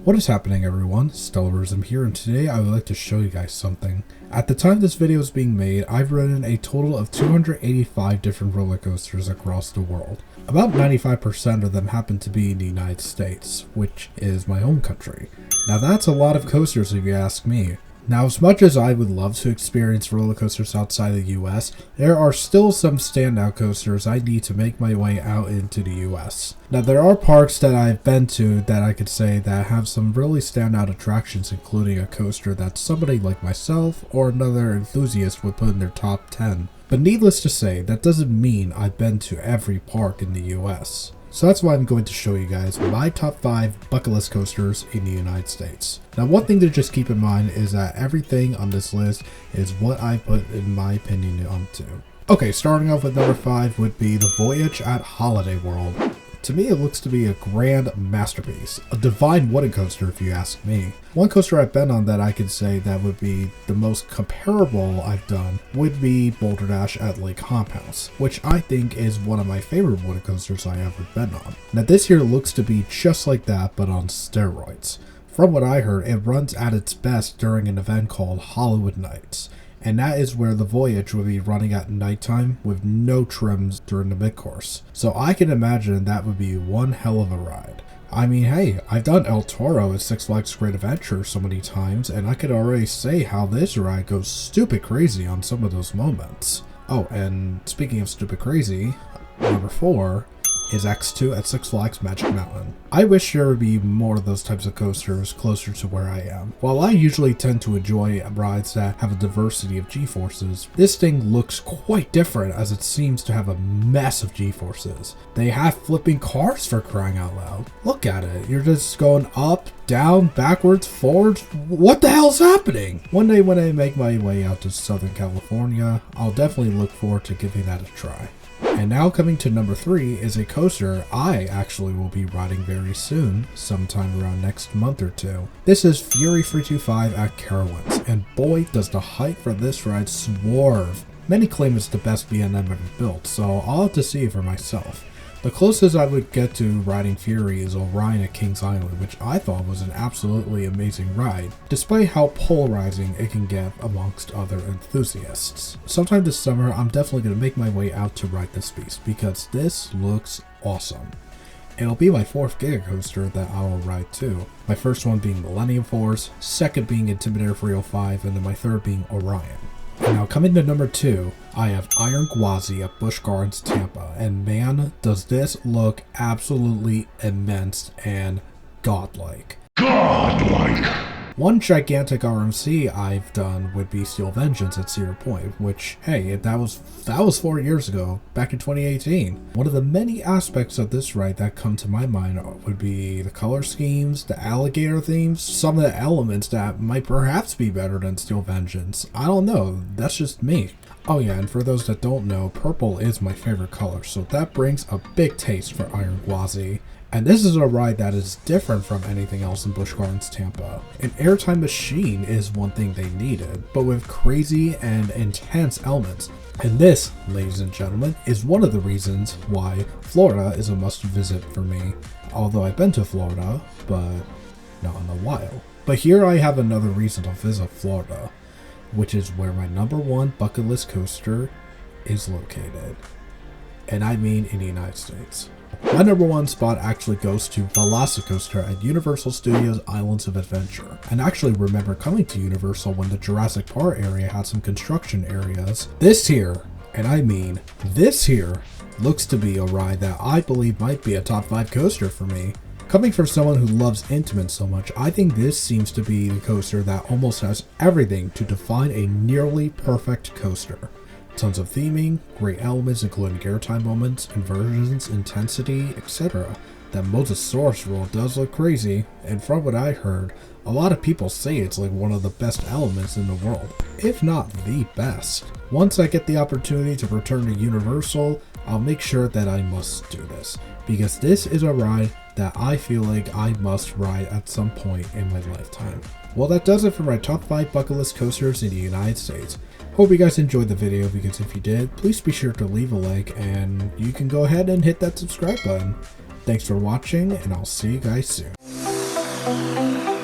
What is happening, everyone? Stellarism here, and today I would like to show you guys something. At the time this video is being made, I've ridden a total of 285 different roller coasters across the world. About 95% of them happen to be in the United States, which is my home country. Now that's a lot of coasters if you ask me. Now, as much as I would love to experience roller coasters outside the US, there are still some standout coasters I need to make my way out into the US. Now, there are parks that I've been to that I could say that have some really standout attractions, including a coaster that somebody like myself or another enthusiast would put in their top 10. But needless to say, that doesn't mean I've been to every park in the US. So that's why I'm going to show you guys my top 5 bucket list coasters in the United States. Now, one thing to just keep in mind is that everything on this list is what I put in my opinion onto. Okay, starting off with number 5 would be the Voyage at Holiday World. To me, it looks to be a grand masterpiece, a divine wooden coaster if you ask me. One coaster I've been on that I could say that would be the most comparable I've done would be Boulder Dash at Lake Compounce, which I think is one of my favorite wooden coasters I ever been on. Now this here looks to be just like that but on steroids. From what I heard, it runs at its best during an event called Hollywood Nights. And that is where the Voyage will be running at nighttime with no trims during the mid-course. So I can imagine that would be one hell of a ride. I mean, hey, I've done El Toro at Six Flags Great Adventure so many times, and I could already say how this ride goes stupid crazy on some of those moments. Oh, and speaking of stupid crazy, number 4 is X2 at Six Flags Magic Mountain. I wish there would be more of those types of coasters closer to where I am. While I usually tend to enjoy rides that have a diversity of G-forces, this thing looks quite different as it seems to have a mess of G-forces. They have flipping cars for crying out loud. Look at it, you're just going up, down, backwards, forwards. What the hell's happening? One day when I make my way out to Southern California, I'll definitely look forward to giving that a try. And now coming to number 3 is a coaster I actually will be riding very soon, sometime around next month or two. This is Fury 325 at Carowinds, and boy does the height for this ride swerve. Many claim it's the best B&M ever built, so I'll have to see it for myself. The closest I would get to riding Fury is Orion at Kings Island, which I thought was an absolutely amazing ride, despite how polarizing it can get amongst other enthusiasts. Sometime this summer, I'm definitely going to make my way out to ride this beast, because this looks awesome. It'll be my 4th Giga Coaster that I will ride too. My first one being Millennium Force, second being Intimidator 305, and then my third being Orion. And now coming to number 2, I have Iron Gwazi at Busch Gardens, Tampa, and man, does this look absolutely immense and godlike. Godlike! One gigantic RMC I've done would be Steel Vengeance at Cedar Point, which, hey, that was 4 years ago, back in 2018. One of the many aspects of this ride that come to my mind would be the color schemes, the alligator themes, some of the elements that might perhaps be better than Steel Vengeance. I don't know, that's just me. Oh yeah, and for those that don't know, purple is my favorite color, so that brings a big taste for Iron Gwazi. And this is a ride that is different from anything else in Busch Gardens, Tampa. An airtime machine is one thing they needed, but with crazy and intense elements. And this, ladies and gentlemen, is one of the reasons why Florida is a must visit for me. Although I've been to Florida, but not in a while. But here I have another reason to visit Florida, which is where my number 1 bucket list coaster is located. And I mean in the United States. My number 1 spot actually goes to Velocicoaster at Universal Studios Islands of Adventure. And I actually remember coming to Universal when the Jurassic Park area had some construction areas. This here, and I mean this here, looks to be a ride that I believe might be a top 5 coaster for me. Coming from someone who loves Intamin so much, I think this seems to be the coaster that almost has everything to define a nearly perfect coaster. Tons of theming, great elements including airtime moments, inversions, intensity, etc. That Mosasaurus roll does look crazy, and from what I heard, a lot of people say it's like one of the best elements in the world, if not the best. Once I get the opportunity to return to Universal, I'll make sure that I must do this, because this is a ride that I feel like I must ride at some point in my lifetime. Well, that does it for my top 5 bucket list coasters in the United States. Hope you guys enjoyed the video, because if you did, please be sure to leave a like, and you can go ahead and hit that subscribe button. Thanks for watching, and I'll see you guys soon. you.